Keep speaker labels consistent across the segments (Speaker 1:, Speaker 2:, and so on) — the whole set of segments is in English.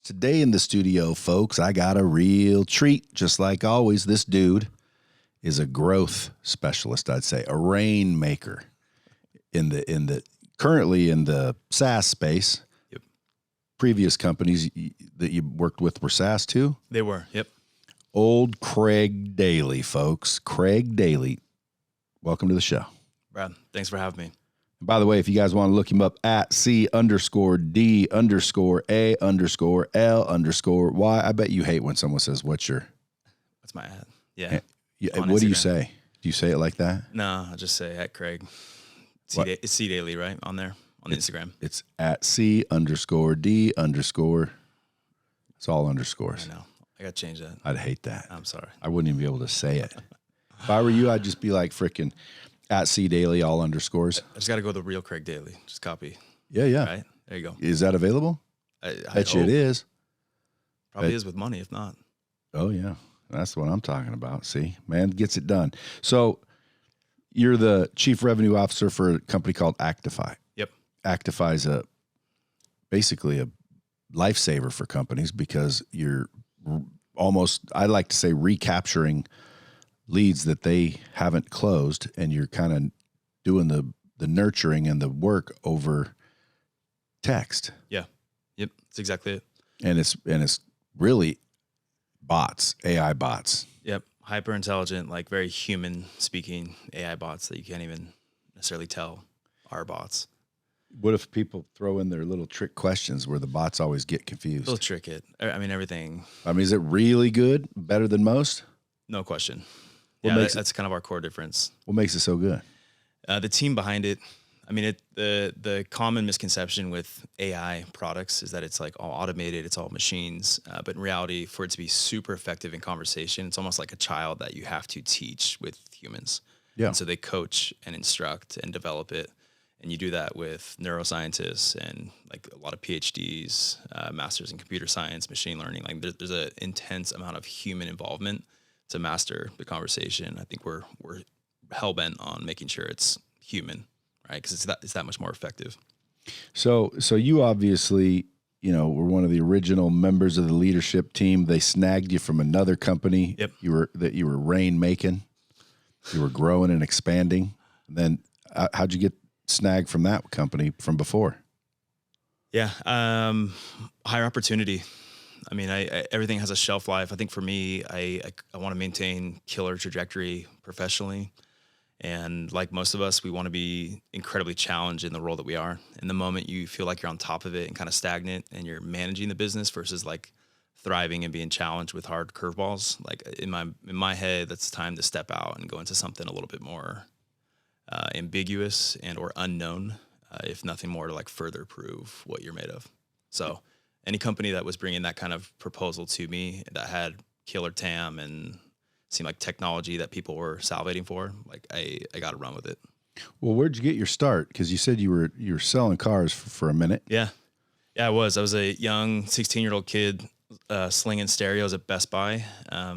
Speaker 1: Today in the studio, folks, I got a real treat. Just like always, this dude is a growth specialist, I'd say, a rainmaker currently in the SaaS space.
Speaker 2: Yep.
Speaker 1: Previous companies that you worked with were SaaS too?
Speaker 2: They were, yep.
Speaker 1: Old Craig Daly, folks. Craig Daly. Welcome to the show.
Speaker 2: Brad, thanks for having me.
Speaker 1: By the way, if you guys want to look him up at C_D_A_L_Y. I bet you hate when someone says, what's
Speaker 2: my ad? Yeah.
Speaker 1: What do you say? Do you say it like that?
Speaker 2: No, I just say at Craig. It's C Daly, right? On there, on Instagram.
Speaker 1: It's at C_D_. It's all underscores.
Speaker 2: I know. I got to change that.
Speaker 1: I'd hate that.
Speaker 2: I'm sorry.
Speaker 1: I wouldn't even be able to say it. If I were you, I'd just be like freaking at C Daly, all underscores.
Speaker 2: I just got to go the real Craig Daly. Just copy.
Speaker 1: Yeah.
Speaker 2: Right? There you go.
Speaker 1: Is that available?
Speaker 2: I
Speaker 1: bet you it is.
Speaker 2: Probably is with money, if not.
Speaker 1: Oh, yeah. That's what I'm talking about. See, man gets it done. So you're the chief revenue officer for a company called Aktify.
Speaker 2: Yep.
Speaker 1: Aktify is basically a lifesaver for companies because you're almost, I like to say, recapturing leads that they haven't closed, and you're kind of doing the nurturing and the work over text.
Speaker 2: Yeah. Yep. That's exactly it.
Speaker 1: And it's really bots, AI bots.
Speaker 2: Yep. Hyper intelligent, like very human speaking AI bots that you can't even necessarily tell are bots.
Speaker 1: What if people throw in their little trick questions where the bots always get confused?
Speaker 2: They'll trick it. I mean, everything.
Speaker 1: I mean, is it really good? Better than most?
Speaker 2: No question. That's kind of our core difference.
Speaker 1: What makes it so good?
Speaker 2: The team behind it. I mean, the common misconception with AI products is that it's like all automated, it's all machines. But in reality, for it to be super effective in conversation, it's almost like a child that you have to teach with humans.
Speaker 1: Yeah.
Speaker 2: And so they coach and instruct and develop it. And you do that with neuroscientists and like a lot of PhDs, masters in computer science, machine learning. Like there's an intense amount of human involvement to master the conversation. I think we're hell bent on making sure it's human, right? Because it's that much more effective.
Speaker 1: So you obviously, were one of the original members of the leadership team. They snagged you from another company.
Speaker 2: Yep.
Speaker 1: You were rainmaking. You were growing and expanding. And then how'd you get snagged from that company from before?
Speaker 2: Yeah, higher opportunity. I mean, everything has a shelf life. I think for me, I want to maintain killer trajectory professionally. And like most of us, we want to be incredibly challenged in the role that we are. In the moment you feel like you're on top of it and kind of stagnant and you're managing the business versus like thriving and being challenged with hard curveballs, like in my head, that's time to step out and go into something a little bit more ambiguous and or unknown, if nothing more to like further prove what you're made of. So any company that was bringing that kind of proposal to me that had killer TAM and seemed like technology that people were salivating for, like I got to run with it.
Speaker 1: Well, where'd you get your start? Because you said you were selling cars for a minute.
Speaker 2: Yeah, I was a young 16-year-old kid slinging stereos at Best Buy. I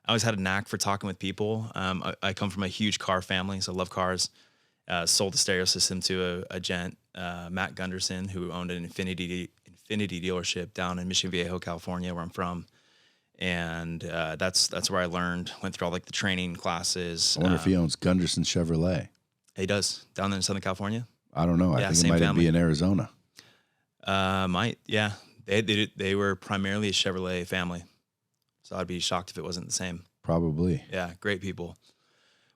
Speaker 2: always had a knack for talking with people. I come from a huge car family, so I love cars. Sold the stereo system to a gent, Matt Gunderson, who owned an Infinity dealership down in Mission Viejo, California, where I'm from. And that's where I learned, went through all like the training classes.
Speaker 1: I wonder if he owns Gunderson Chevrolet.
Speaker 2: He does, down there in Southern California.
Speaker 1: I don't know. I think it might be in Arizona.
Speaker 2: Yeah. They were primarily a Chevrolet family. So I'd be shocked if it wasn't the same.
Speaker 1: Probably.
Speaker 2: Yeah, great people.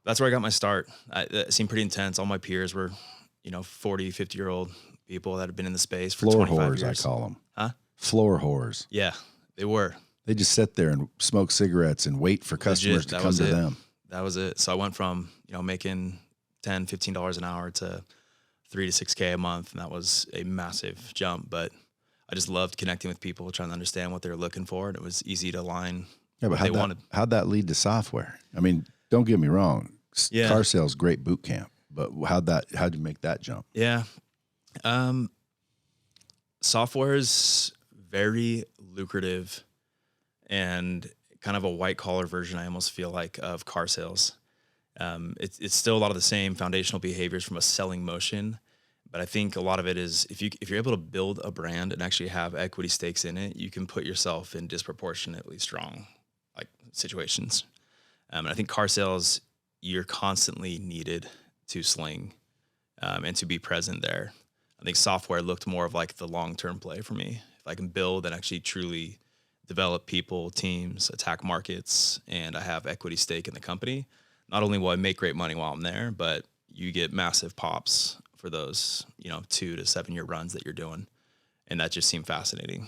Speaker 2: That's where I got my start. It seemed pretty intense. All my peers were, 40, 50-year-old people that had been in the space for
Speaker 1: floor
Speaker 2: 25
Speaker 1: whores,
Speaker 2: years.
Speaker 1: I call them.
Speaker 2: Huh?
Speaker 1: Floor whores.
Speaker 2: Yeah, they were.
Speaker 1: They just sit there and smoke cigarettes and wait for customers to come to them.
Speaker 2: That was it. So I went from, making $10, $15 an hour to $3 to $6K a month. And that was a massive jump, but I just loved connecting with people, trying to understand what they were looking for. And it was easy to align what they wanted.
Speaker 1: How'd that lead to software? I mean, don't get me wrong.
Speaker 2: Yeah.
Speaker 1: Car sales, great boot camp, but how'd you make that jump?
Speaker 2: Yeah. Software is very lucrative and kind of a white collar version, I almost feel like, of car sales. It's still a lot of the same foundational behaviors from a selling motion, But I think a lot of it is if you're able to build a brand and actually have equity stakes in it, you can put yourself in disproportionately strong like situations. And I think car sales, you're constantly needed to sling and to be present there. I think software looked more of like the long-term play for me. If I can build and actually truly develop people, teams, attack markets, and I have equity stake in the company, not only will I make great money while I'm there, but you get massive pops for those, 2 to 7 year runs that you're doing. And that just seemed fascinating.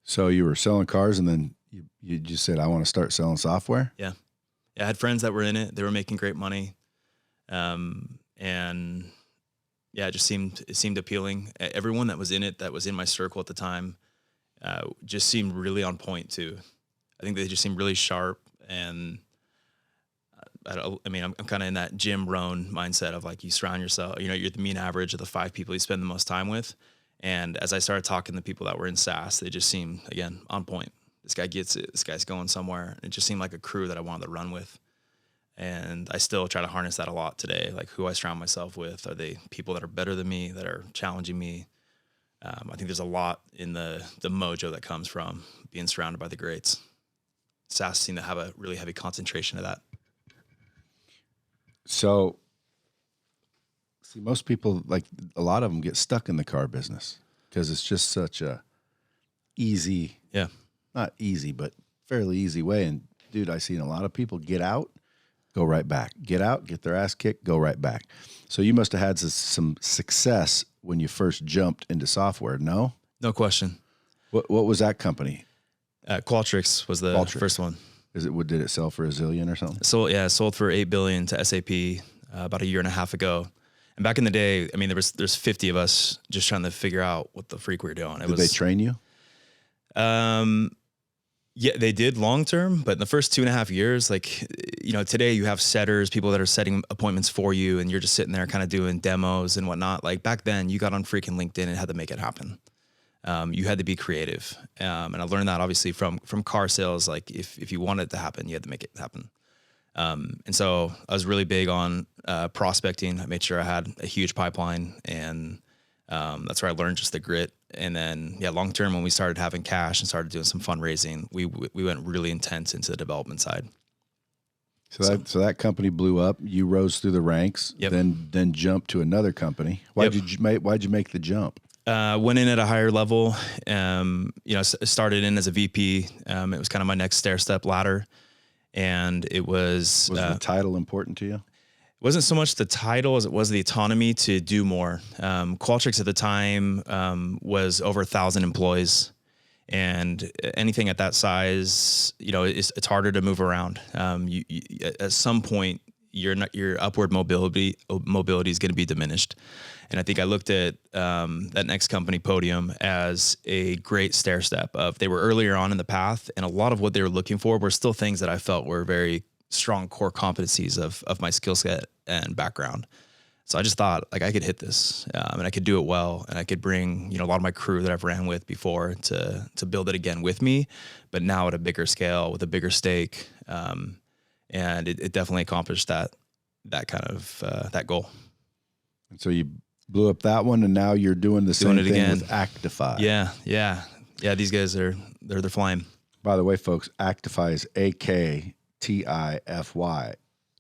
Speaker 1: So you were selling cars and then you just said, I want to start selling software?
Speaker 2: Yeah. I had friends that were in it. They were making great money. It seemed appealing. Everyone that was in it, that was in my circle at the time, just seemed really on point too. I think they just seemed really sharp. And I'm kind of in that Jim Rohn mindset of like, you surround yourself, you're the mean average of the 5 people you spend the most time with. And as I started talking to people that were in SaaS, they just seemed, again, on point. This guy gets it. This guy's going somewhere. And it just seemed like a crew that I wanted to run with. And I still try to harness that a lot today. Like who I surround myself with. Are they people that are better than me, that are challenging me? I think there's a lot in the mojo that comes from being surrounded by the greats. SaaS seem to have a really heavy concentration of that.
Speaker 1: So, see, most people, like a lot of them get stuck in the car business because it's just such a easy, not easy, but fairly easy way. And dude, I've seen a lot of people get out, go right back, get out, get their ass kicked, go right back. So you must have had some success when you first jumped into software. No?
Speaker 2: No question.
Speaker 1: What was that company?
Speaker 2: Qualtrics was the first one.
Speaker 1: Did it sell for $1 zillion or something?
Speaker 2: Sold for $8 billion to SAP about a year and a half ago. And back in the day, I mean, there's 50 of us just trying to figure out what the freak we were doing.
Speaker 1: Did they train you?
Speaker 2: Yeah, they did long term, but in the first 2.5 years, like, today you have setters, people that are setting appointments for you, and you're just sitting there kind of doing demos and whatnot. Like back then, you got on freaking LinkedIn and had to make it happen. You had to be creative. And I learned that obviously from car sales. Like if you wanted it to happen, you had to make it happen. And so I was really big on prospecting. I made sure I had a huge pipeline, and that's where I learned just the grit. And then, long term, when we started having cash and started doing some fundraising, we went really intense into the development side.
Speaker 1: So that company blew up. You rose through the ranks, then jumped to another company. Why'd you make the jump?
Speaker 2: Went in at a higher level. Started in as a VP. It was kind of my next stair step ladder, and it was.
Speaker 1: Was the title important to you?
Speaker 2: It wasn't so much the title as it was the autonomy to do more. Qualtrics at the time was over 1,000 employees, and anything at that size, it's harder to move around. At some point, your upward mobility is going to be diminished. And I think I looked at that next company, Podium, as a great stair step. They were earlier on in the path, and a lot of what they were looking for were still things that I felt were very strong core competencies of my skill set and background. So I just thought like I could hit this and I could do it well, and I could bring, a lot of my crew that I've ran with before to build it again with me, but now at a bigger scale with a bigger stake. And it definitely accomplished that kind of, that goal.
Speaker 1: And so you blew up that one, and now you're doing the same thing again with Aktify.
Speaker 2: Yeah. These guys they're flying.
Speaker 1: By the way, folks, Aktify is AKTIFY,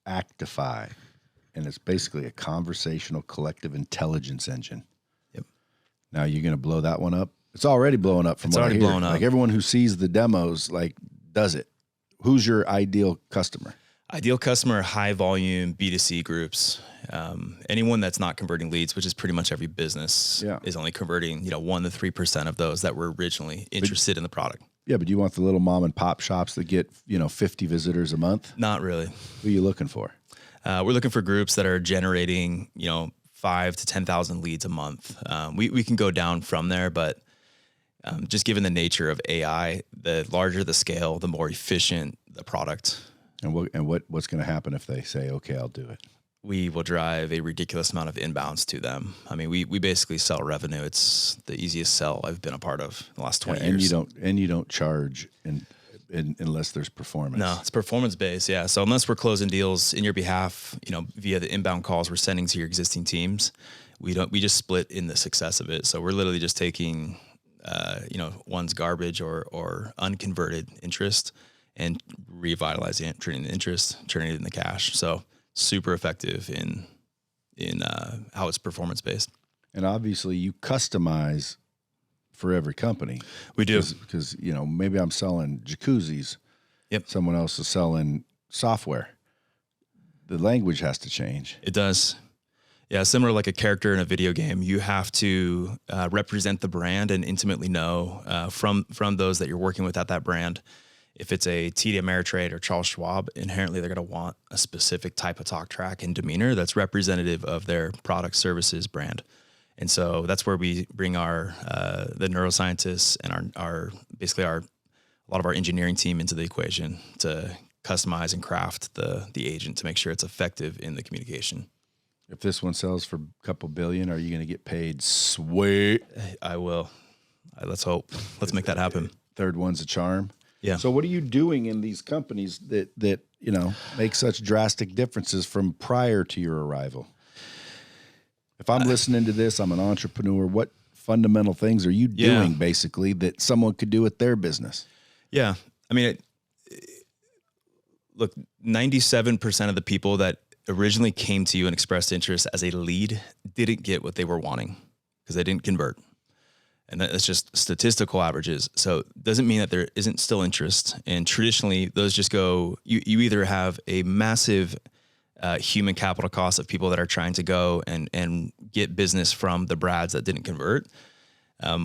Speaker 1: Aktify, and it's basically a conversational collective intelligence engine.
Speaker 2: Yep.
Speaker 1: Now you're going to blow that one up. It's already blowing up from
Speaker 2: it's
Speaker 1: what
Speaker 2: already
Speaker 1: I hear.
Speaker 2: Blown up.
Speaker 1: Like everyone who sees the demos, like does it. Who's your ideal customer?
Speaker 2: Ideal customer, high volume B2C groups. Anyone that's not converting leads, which is pretty much every business, is only converting 1 to 3% of those that were originally interested in the product.
Speaker 1: Yeah, but you want the little mom and pop shops that get 50 visitors a month?
Speaker 2: Not really.
Speaker 1: Who are you looking for?
Speaker 2: We're looking for groups that are generating 5 to 10,000 leads a month. We can go down from there, but just given the nature of AI, the larger the scale, the more efficient the product.
Speaker 1: And what's going to happen if they say, okay, I'll do it?
Speaker 2: We will drive a ridiculous amount of inbounds to them. I mean, we basically sell revenue. It's the easiest sell I've been a part of in the last 20 years.
Speaker 1: And you don't charge unless there's performance.
Speaker 2: No, it's performance based. Yeah. So unless we're closing deals in your behalf, via the inbound calls we're sending to your existing teams, We just split in the success of it. So we're literally just taking, one's garbage or unconverted interest and revitalizing it, turning the interest, turning it into cash. So super effective in how it's performance based.
Speaker 1: And obviously you customize for every company.
Speaker 2: We do.
Speaker 1: Because, maybe I'm selling jacuzzis.
Speaker 2: Yep.
Speaker 1: Someone else is selling software. The language has to change.
Speaker 2: It does. Yeah, similar like a character in a video game. You have to represent the brand and intimately know from those that you're working with at that brand. If it's a TD Ameritrade or Charles Schwab, inherently they're going to want a specific type of talk track and demeanor that's representative of their product, services, brand. And so that's where we bring our the neuroscientists and our a lot of our engineering team into the equation to customize and craft the agent to make sure it's effective in the communication.
Speaker 1: If this one sells for a couple billion, are you going to get paid? Sweet.
Speaker 2: I will. Let's hope. Let's make that happen.
Speaker 1: Third one's a charm.
Speaker 2: Yeah.
Speaker 1: So what are you doing in these companies that make such drastic differences from prior to your arrival? If I'm listening to this, I'm an entrepreneur. What fundamental things are you doing basically that someone could do with their business?
Speaker 2: Yeah. I mean, look, 97% of the people that originally came to you and expressed interest as a lead didn't get what they were wanting because they didn't convert. And that's just statistical averages. So it doesn't mean that there isn't still interest. And traditionally, those just go, you either have a massive human capital cost of people that are trying to go and get business from the Brads that didn't convert,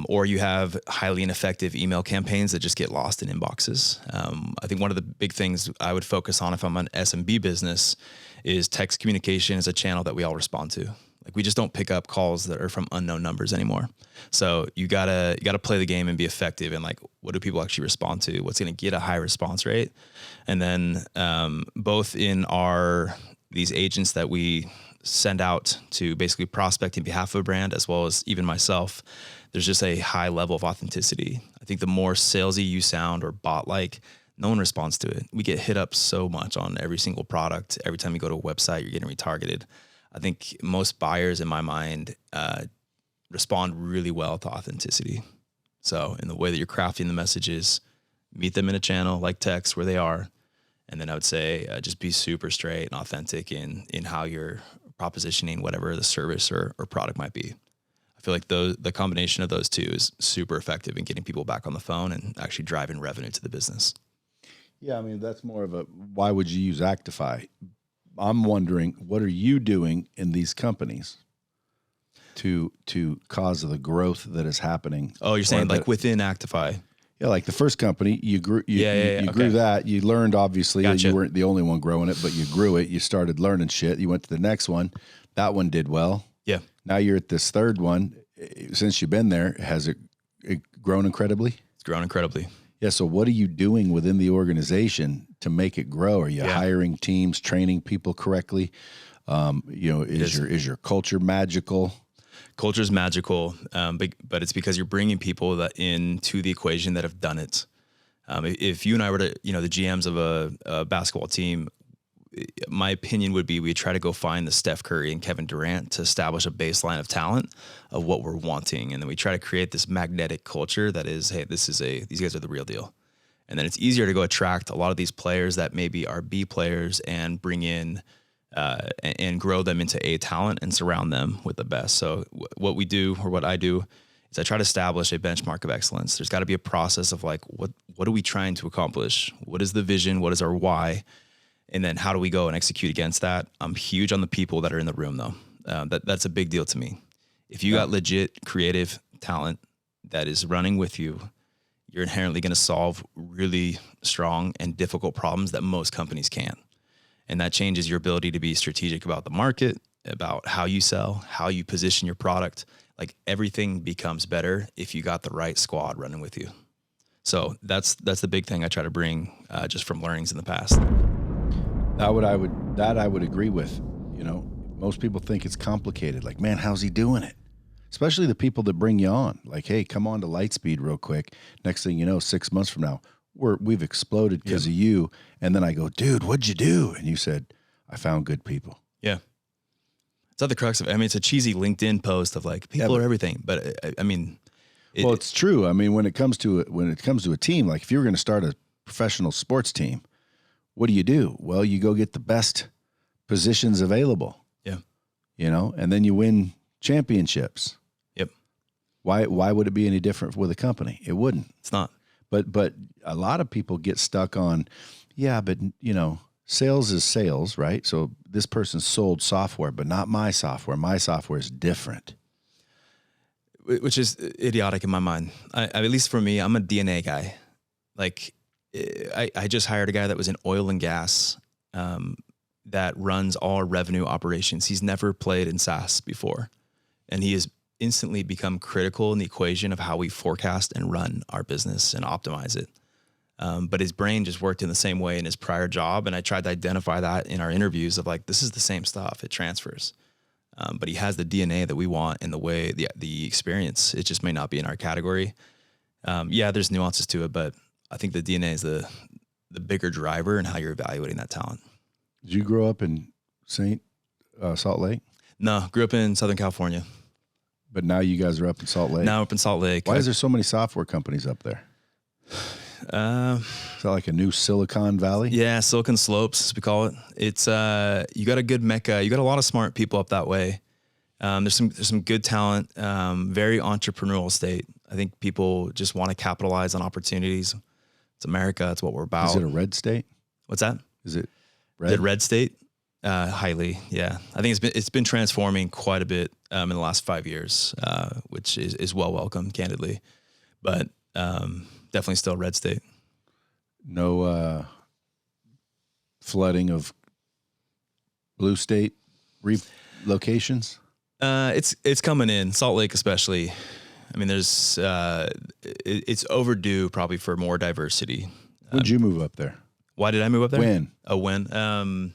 Speaker 2: or you have highly ineffective email campaigns that just get lost in inboxes. I think one of the big things I would focus on if I'm an SMB business is text communication is a channel that we all respond to. Like we just don't pick up calls that are from unknown numbers anymore. So you gotta play the game and be effective. And like, what do people actually respond to? What's going to get a high response rate? And then both in these agents that we send out to basically prospect in behalf of a brand, as well as even myself, there's just a high level of authenticity. I think the more salesy you sound or bot-like, no one responds to it. We get hit up so much on every single product. Every time you go to a website, you're getting retargeted. I think most buyers, in my mind, respond really well to authenticity. So in the way that you're crafting the messages, meet them in a channel like text where they are. And then I would say just be super straight and authentic in how you're propositioning whatever the service or product might be. I feel like the combination of those two is super effective in getting people back on the phone and actually driving revenue to the business.
Speaker 1: Yeah, I mean, that's more of a, why would you use Aktify? I'm wondering, what are you doing in these companies to cause the growth that is happening?
Speaker 2: Oh, you're saying like within Aktify?
Speaker 1: Yeah, like the first company, you grew
Speaker 2: grew
Speaker 1: that. You learned, obviously,
Speaker 2: Gotcha.
Speaker 1: You weren't the only one growing it, but you grew it. You started learning shit. You went to the next one. That one did well.
Speaker 2: Yeah.
Speaker 1: Now you're at this third one. Since you've been there, has it grown incredibly?
Speaker 2: It's grown incredibly.
Speaker 1: Yeah. So what are you doing within the organization to make it grow? Are you hiring teams, training people correctly? Is your culture magical?
Speaker 2: Culture's magical, but it's because you're bringing people that into the equation that have done it. If you and I were to, the GMs of a basketball team, my opinion would be we try to go find the Steph Curry and Kevin Durant to establish a baseline of talent of what we're wanting. And then we try to create this magnetic culture that is, hey, these guys are the real deal. And then it's easier to go attract a lot of these players that maybe are B players and bring in and grow them into A talent and surround them with the best. So what we do, or what I do, is I try to establish a benchmark of excellence. There's got to be a process of like, what are we trying to accomplish? What is the vision? What is our why? And then how do we go and execute against that? I'm huge on the people that are in the room, though. That's a big deal to me. If you got legit creative talent that is running with you, you're inherently going to solve really strong and difficult problems that most companies can't. And that changes your ability to be strategic about the market, about how you sell, how you position your product. Like everything becomes better if you got the right squad running with you. So that's the big thing I try to bring just from learnings in the past.
Speaker 1: I would agree with. Most people think it's complicated. Like, man, how's he doing it? Especially the people that bring you on. Like, hey, come on to LightSpeed real quick. Next thing you know, 6 months from now, we've exploded because of you. And then I go, dude, what'd you do? And you said, I found good people.
Speaker 2: Yeah. It's at the crux of it. I mean, it's a cheesy LinkedIn post of like people are everything, but I mean,
Speaker 1: it's true. I mean, when it comes to a team, like if you were going to start a professional sports team, what do? Well, you go get the best positions available.
Speaker 2: Yeah.
Speaker 1: You know, and then you win championships.
Speaker 2: Yep.
Speaker 1: Why would it be any different with a company? It wouldn't.
Speaker 2: It's not.
Speaker 1: But a lot of people get stuck on, but you know, sales is sales, right? So this person sold software, but not my software. My software is different.
Speaker 2: Which is idiotic in my mind. At least for me, I'm a DNA guy. Like I just hired a guy that was in oil and gas, that runs all our revenue operations. He's never played in SaaS before. And he has instantly become critical in the equation of how we forecast and run our business and optimize it. But his brain just worked in the same way in his prior job. And I tried to identify that in our interviews of like, this is the same stuff. It transfers. But he has the DNA that we want in the way, the experience. It just may not be in our category. There's nuances to it, but I think the DNA is the bigger driver in how you're evaluating that talent.
Speaker 1: Did you grow up in Salt Lake?
Speaker 2: No, grew up in Southern California.
Speaker 1: But now you guys are up in Salt Lake?
Speaker 2: Now up in Salt Lake.
Speaker 1: Why is there so many software companies up there? Is that like a new Silicon Valley?
Speaker 2: Yeah, Silicon Slopes, as we call it. It's you got a good mecca. You got a lot of smart people up that way. There's some good talent, very entrepreneurial state. I think people just want to capitalize on opportunities. It's America. It's what we're about.
Speaker 1: Is it a red state?
Speaker 2: What's that?
Speaker 1: Is it
Speaker 2: red? Is it red state? Highly, yeah. I think it's been transforming quite a bit in the last 5 years, which is well welcome, candidly, but definitely still red state.
Speaker 1: No flooding of blue state relocations?
Speaker 2: It's coming in, Salt Lake especially. I mean, there's it's overdue probably for more diversity.
Speaker 1: When'd you move up there?
Speaker 2: Why did I move up there?
Speaker 1: When?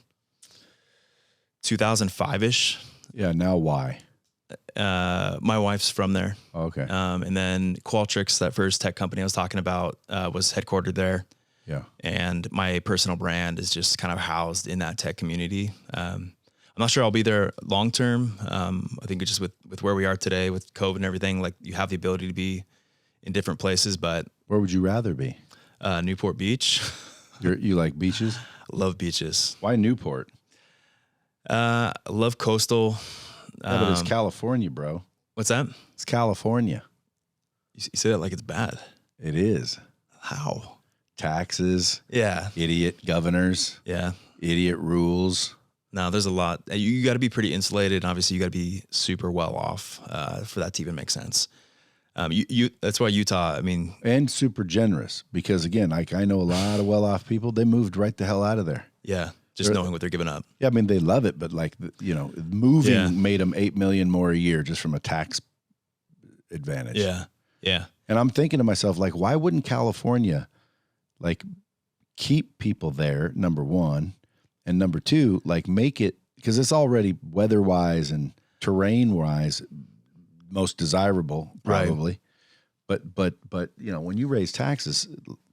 Speaker 2: 2005-ish.
Speaker 1: Yeah, now why?
Speaker 2: My wife's from there.
Speaker 1: Oh, okay.
Speaker 2: And then Qualtrics, that first tech company I was talking about, was headquartered there.
Speaker 1: Yeah.
Speaker 2: And my personal brand is just kind of housed in that tech community. I'm not sure I'll be there long term. I think it's just with where we are today with COVID and everything, like you have the ability to be in different places, but
Speaker 1: where would you rather be?
Speaker 2: Newport Beach.
Speaker 1: You like beaches?
Speaker 2: Love beaches.
Speaker 1: Why Newport?
Speaker 2: I love coastal.
Speaker 1: Yeah, but it's California, bro.
Speaker 2: What's that?
Speaker 1: It's California.
Speaker 2: You say that like it's bad.
Speaker 1: It is.
Speaker 2: How?
Speaker 1: Taxes.
Speaker 2: Yeah.
Speaker 1: Idiot governors.
Speaker 2: Yeah.
Speaker 1: Idiot rules.
Speaker 2: No, there's a lot. You got to be pretty insulated. Obviously, you got to be super well off for that to even make sense. That's why Utah, I mean.
Speaker 1: And super generous because, again, I know a lot of well-off people. They moved right the hell out of there.
Speaker 2: Yeah, just knowing what they're giving up.
Speaker 1: Yeah, I mean, they love it, but, like, you know, moving made them $8 million more a year just from a tax advantage.
Speaker 2: Yeah, yeah.
Speaker 1: And I'm thinking to myself, like, why wouldn't California, like, keep people there, number one, and number two, like, make it, because it's already weather-wise and terrain-wise most desirable, probably. Right. But you know, when you raise taxes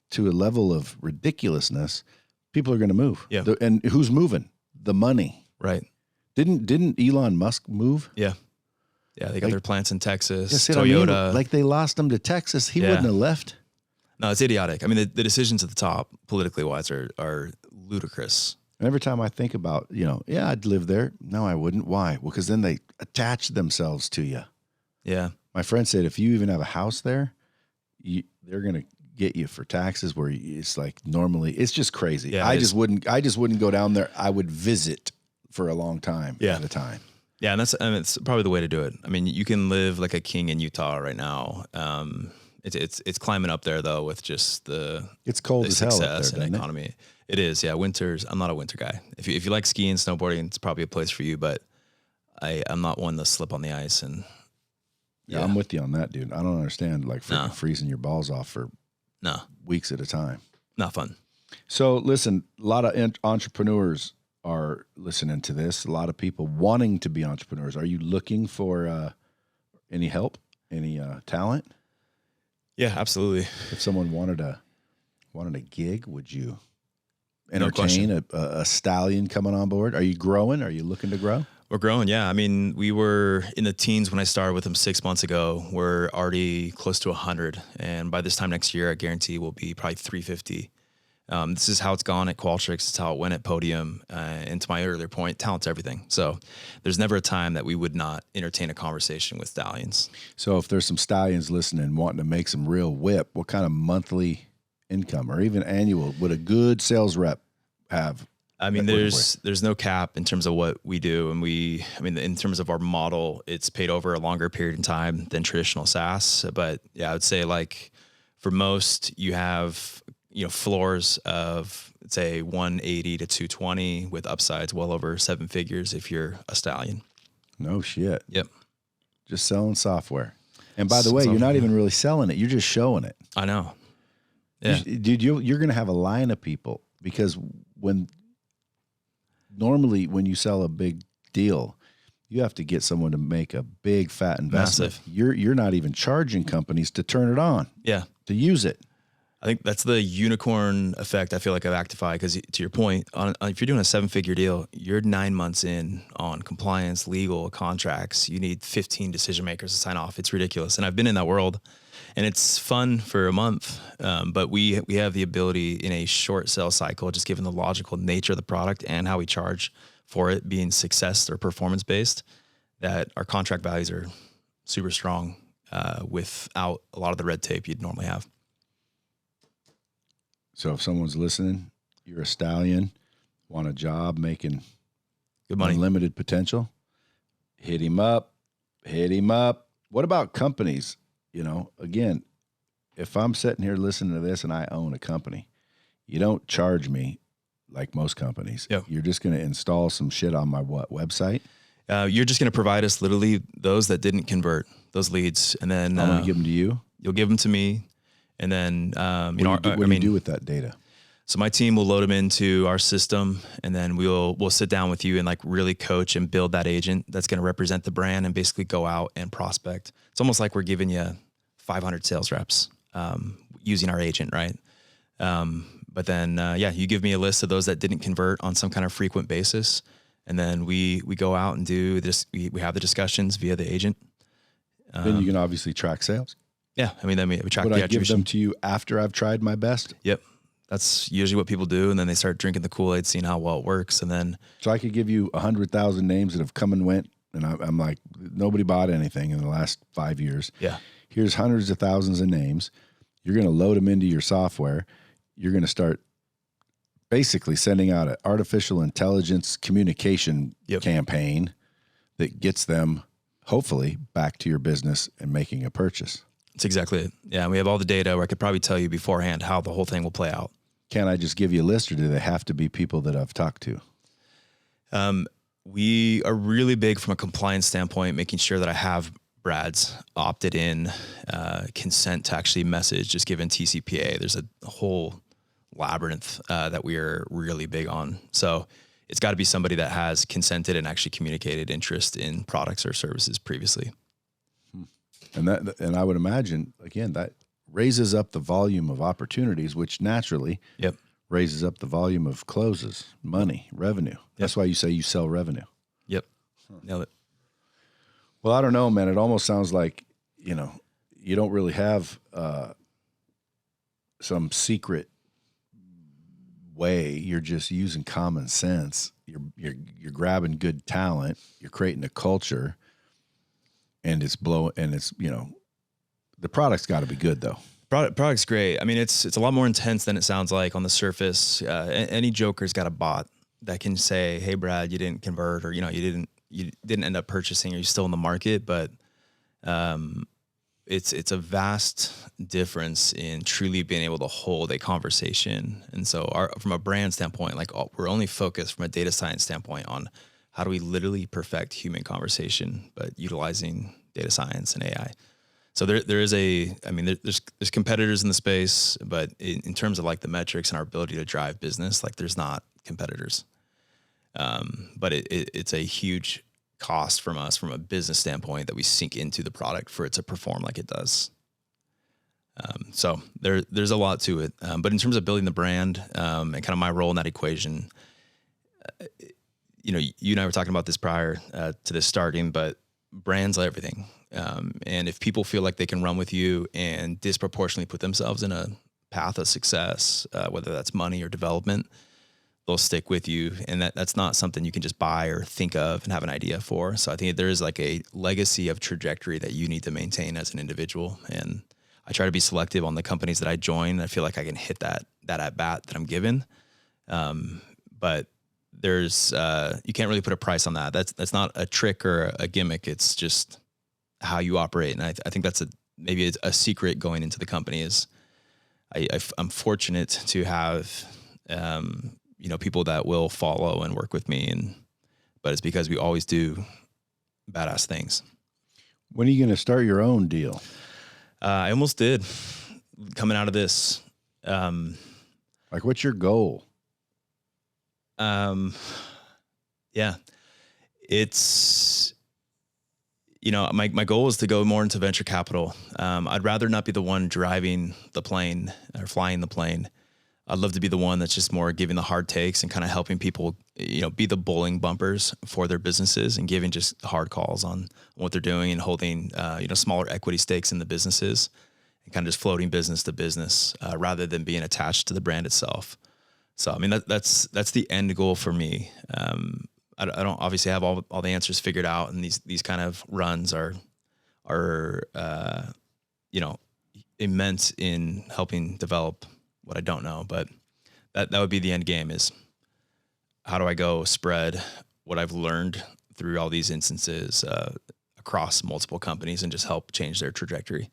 Speaker 1: to a level of ridiculousness, people are going to move.
Speaker 2: Yeah.
Speaker 1: And who's moving? The money.
Speaker 2: Right.
Speaker 1: Didn't Elon Musk move?
Speaker 2: Yeah. Yeah, they got their plants in Texas,
Speaker 1: Toyota. I mean, like they lost them to Texas. He wouldn't have left.
Speaker 2: No, it's idiotic. I mean, the decisions at the top, politically wise, are ludicrous.
Speaker 1: And every time I think about, you know, I'd live there. No, I wouldn't. Why? Well, because then they attach themselves to you.
Speaker 2: Yeah.
Speaker 1: My friend said, if you even have a house there, they're going to get you for taxes where it's like normally it's just crazy. Yeah, I just wouldn't go down there. I would visit for a long time at a time.
Speaker 2: Yeah. And it's probably the way to do it. I mean, you can live like a king in Utah right now. It's climbing up there though with just
Speaker 1: it's cold as hell up there,
Speaker 2: and economy. It is. Yeah. Winters. I'm not a winter guy. If you like skiing, snowboarding, it's probably a place for you, but I'm not one to slip on the ice and.
Speaker 1: Yeah, I'm with you on that, dude. I don't understand like freezing your balls off for weeks at a time.
Speaker 2: Not fun.
Speaker 1: So listen, a lot of entrepreneurs are listening to this. A lot of people wanting to be entrepreneurs. Are you looking for any help, any talent?
Speaker 2: Yeah, absolutely.
Speaker 1: If someone wanted a gig, would you entertain a stallion coming on board? Are you growing? Are you looking to grow?
Speaker 2: We're growing. Yeah. I mean, we were in the teens when I started with them 6 months ago. We're already close to 100. And by this time next year, I guarantee we'll be probably 350. This is how it's gone at Qualtrics. It's how it went at Podium. And to my earlier point, talent's everything. So there's never a time that we would not entertain a conversation with stallions.
Speaker 1: So if there's some stallions listening wanting to make some real whip, what kind of monthly income or even annual would a good sales rep have?
Speaker 2: I mean, there's no cap in terms of what we do. And in terms of our model, it's paid over a longer period of time than traditional SaaS. But yeah, I would say like for most, you have, floors of, let's say 180 to 220 with upsides well over 7 figures if you're a stallion.
Speaker 1: No shit.
Speaker 2: Yep.
Speaker 1: Just selling software. And by the way, you're not even really selling it. You're just showing it.
Speaker 2: I know. Yeah.
Speaker 1: Dude, you're going to have a line of people because normally when you sell a big deal, you have to get someone to make a big fat investment.
Speaker 2: Massive.
Speaker 1: You're not even charging companies to turn it on.
Speaker 2: Yeah.
Speaker 1: To use it.
Speaker 2: I think that's the unicorn effect, I feel like, of Aktify, because to your point, if you're doing a 7-figure deal, you're 9 months in on compliance, legal, contracts. You need 15 decision makers to sign off. It's ridiculous. And I've been in that world, and it's fun for a month. But we have the ability in a short sales cycle, just given the logical nature of the product and how we charge for it being success or performance-based, that our contract values are super strong without a lot of the red tape you'd normally have.
Speaker 1: So if someone's listening, you're a stallion, want a job making
Speaker 2: good money,
Speaker 1: unlimited potential, hit him up. What about companies? Again, if I'm sitting here listening to this and I own a company, you don't charge me like most companies.
Speaker 2: Yep.
Speaker 1: You're just going to install some shit on my website?
Speaker 2: You're just going to provide us literally those that didn't convert, those leads. And then
Speaker 1: I'm going to give them to you?
Speaker 2: You'll give them to me. And then,
Speaker 1: what do you do with that data?
Speaker 2: So my team will load them into our system, and then we'll sit down with you and like really coach and build that agent that's going to represent the brand and basically go out and prospect. It's almost like we're giving you 500 sales reps using our agent, right? But then, you give me a list of those that didn't convert on some kind of frequent basis, and then we go out and do this. We have the discussions via the agent.
Speaker 1: Then you can obviously track sales.
Speaker 2: Yeah, then we track
Speaker 1: the
Speaker 2: the
Speaker 1: attribution. Would I give them to you after I've tried my best?
Speaker 2: Yep. That's usually what people do, and then they start drinking the Kool-Aid, seeing how well it works, and then...
Speaker 1: So I could give you 100,000 names that have come and went, and I'm like, nobody bought anything in the last 5 years.
Speaker 2: Yeah.
Speaker 1: Here's hundreds of thousands of names. You're going to load them into your software. You're going to start basically sending out an artificial intelligence communication campaign that gets them, hopefully, back to your business and making a purchase.
Speaker 2: That's exactly it. Yeah, we have all the data where I could probably tell you beforehand how the whole thing will play out.
Speaker 1: Can I just give you a list, or do they have to be people that I've talked to?
Speaker 2: We are really big from a compliance standpoint, making sure that I have Brad's opted in consent to actually message, just given TCPA. There's a whole labyrinth that we are really big on. So it's got to be somebody that has consented and actually communicated interest in products or services previously.
Speaker 1: And I would imagine, again, that raises up the volume of opportunities, which naturally raises up the volume of closes, money, revenue. That's why you say you sell revenue.
Speaker 2: Yep. Nailed it.
Speaker 1: Well, I don't know, man. It almost sounds like, you don't really have some secret way. You're just using common sense. You're grabbing good talent. You're creating a culture. And it's the product's got to be good though.
Speaker 2: Product's great. It's a lot more intense than it sounds like on the surface. Any joker's got a bot that can say, "Hey, Brad, you didn't convert, or you didn't end up purchasing, or you're still in the market." But it's a vast difference in truly being able to hold a conversation. And so, from a brand standpoint, we're only focused from a data science standpoint on how do we literally perfect human conversation, but utilizing data science and AI. So there's competitors in the space, but in terms of the metrics and our ability to drive business, there's not competitors. But it's a huge cost from us from a business standpoint that we sink into the product for it to perform like it does. So there's a lot to it. But in terms of building the brand and kind of my role in that equation, you know, you and I were talking about this prior to this starting, but brands are everything. And if people feel like they can run with you and disproportionately put themselves in a path of success, whether that's money or development, they'll stick with you. And that's not something you can just buy or think of and have an idea for. So I think there is like a legacy of trajectory that you need to maintain as an individual. And I try to be selective on the companies that I join. I feel like I can hit that at bat that I'm given. But there's, you can't really put a price on that. That's not a trick or a gimmick. It's just how you operate. And I think that's maybe a secret going into the company is I'm fortunate to have, you know, people that will follow and work with me, but it's because we always do badass things.
Speaker 1: When are you going to start your own deal?
Speaker 2: I almost did coming out of this.
Speaker 1: Like, what's your goal?
Speaker 2: Yeah, it's, you know, my goal is to go more into venture capital. I'd rather not be the one driving the plane or flying the plane. I'd love to be the one that's just more giving the hard takes and kind of helping people, you know, be the bowling bumpers for their businesses and giving just hard calls on what they're doing and holding, you know, smaller equity stakes in the businesses and kind of just floating business to business, rather than being attached to the brand itself. So, I mean, that's the end goal for me. I don't obviously have all the answers figured out, and these kind of runs are you know, immense in helping develop what I don't know, but that would be the end game is how do I go spread what I've learned through all these instances across multiple companies and just help change their trajectory.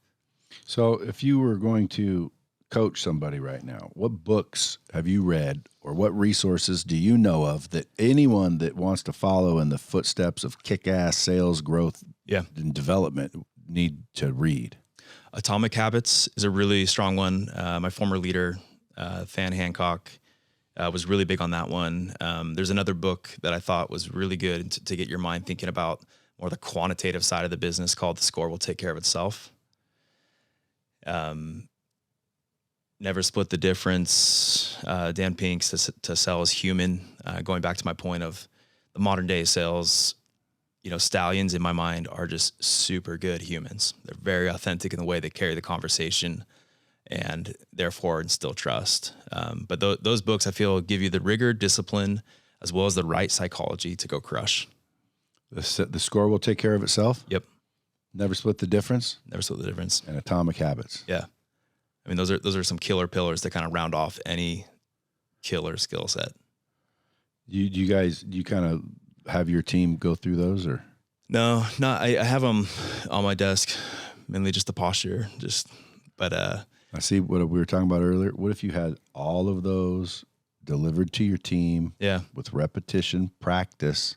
Speaker 1: So if you were going to coach somebody right now, what books have you read or what resources do you know of that anyone that wants to follow in the footsteps of kick-ass sales growth and development need to read?
Speaker 2: Atomic Habits is a really strong one. My former leader, Fan Hancock, was really big on that one. There's another book that I thought was really good to get your mind thinking about more the quantitative side of the business called The Score Will Take Care of Itself. Never Split the Difference. Dan Pink's To Sell is Human. Going back to my point of the modern day sales, you know, stallions in my mind are just super good humans. They're very authentic in the way they carry the conversation and therefore instill trust. But those books I feel give you the rigor, discipline, as well as the right psychology to go crush.
Speaker 1: The Score Will Take Care of Itself?
Speaker 2: Yep.
Speaker 1: Never Split the Difference?
Speaker 2: Never Split the Difference.
Speaker 1: And Atomic Habits.
Speaker 2: Yeah. I mean, those are some killer pillars that kind of round off any killer skill set. Do you kind of have your team go through those or? No, I have them on my desk, mainly just the posture, but
Speaker 1: I see what we were talking about earlier. What if you had all of those delivered to your team with repetition, practice,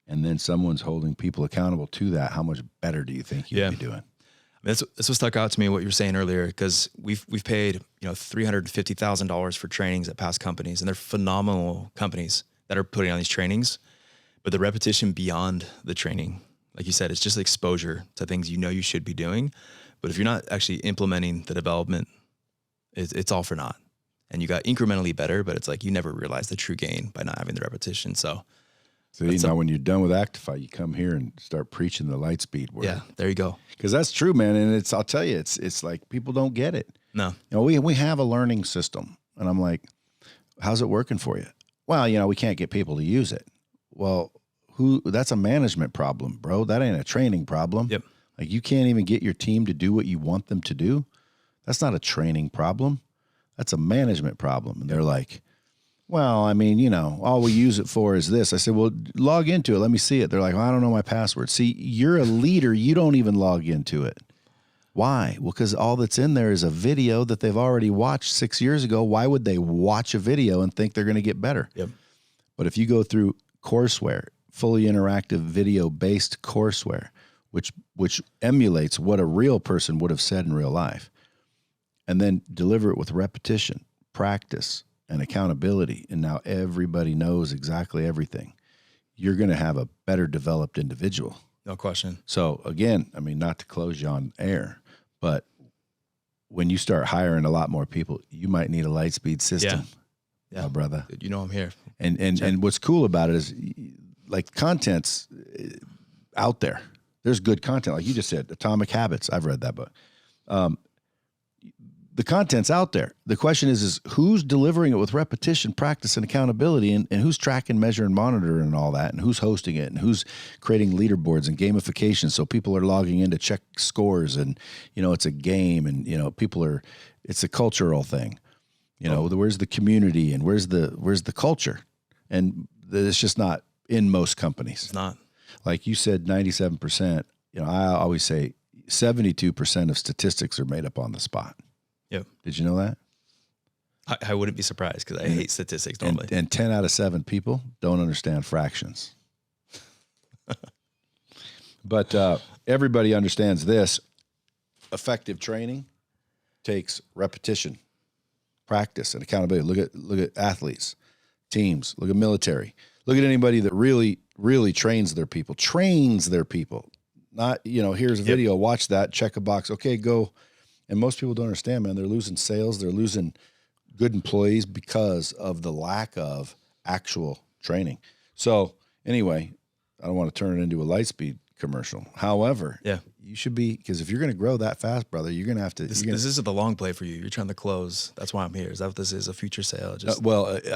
Speaker 1: and then someone's holding people accountable to that? How much better do you think you'd be doing?
Speaker 2: I mean, that's what stuck out to me, what you were saying earlier, because we've paid, you know, $350,000 for trainings at past companies, and they're phenomenal companies that are putting on these trainings. But the repetition beyond the training, like you said, it's just exposure to things you know you should be doing. But if you're not actually implementing the development, it's all for naught. And you got incrementally better, but it's like you never realize the true gain by not having the repetition. So
Speaker 1: now when you're done with Aktify, you come here and start preaching the LightSpeed word.
Speaker 2: Yeah, there you go.
Speaker 1: Because that's true, man. And I'll tell you, it's like people don't get it.
Speaker 2: No.
Speaker 1: You know, we have a learning system. And I'm like, how's it working for you? Well, you know, we can't get people to use it. Well, that's a management problem, bro. That ain't a training problem.
Speaker 2: Yep.
Speaker 1: Like you can't even get your team to do what you want them to do. That's not a training problem. That's a management problem. And they're like, well, I mean, you know, all we use it for is this. I said, well, log into it. Let me see it. They're like, well, I don't know my password. See, you're a leader. You don't even log into it. Why? Well, because all that's in there is a video that they've already watched 6 years ago. Why would they watch a video and think they're going to get better?
Speaker 2: Yep.
Speaker 1: But if you go through courseware, fully interactive video-based courseware, which emulates what a real person would have said in real life, and then deliver it with repetition, practice, and accountability, and now everybody knows exactly everything, you're going to have a better developed individual.
Speaker 2: No question.
Speaker 1: So again, I mean, not to close you on air, but when you start hiring a lot more people, you might need a LightSpeed system.
Speaker 2: Yeah,
Speaker 1: my brother.
Speaker 2: You know I'm here.
Speaker 1: And what's cool about it is like content's out there. There's good content. Like you just said, Atomic Habits. I've read that book. The content's out there. The question is who's delivering it with repetition, practice, and accountability, and who's tracking, measuring, monitoring and all that, and who's hosting it, and who's creating leaderboards and gamification so people are logging in to check scores, and, you know, it's a game, and, you know, it's a cultural thing. You know, where's the community and where's the culture? And it's just not in most companies.
Speaker 2: It's not.
Speaker 1: Like you said, 97%, you know, I always say 72% of statistics are made up on the spot.
Speaker 2: Yep.
Speaker 1: Did you know that?
Speaker 2: I wouldn't be surprised because I hate statistics normally.
Speaker 1: And 10 out of 7 people don't understand fractions. But everybody understands this. Effective training takes repetition, practice, and accountability. Look at athletes, teams, look at military. Look at anybody that really, really trains their people. Not, you know, here's a video, watch that, check a box, okay, go. And most people don't understand, man. They're losing sales. They're losing good employees because of the lack of actual training. So anyway, I don't want to turn it into a LightSpeed commercial. However, you should be, because if you're going to grow that fast, brother, you're going to have to.
Speaker 2: This is the long play for you. You're trying to close. That's why I'm here. Is that what this is? A future sale?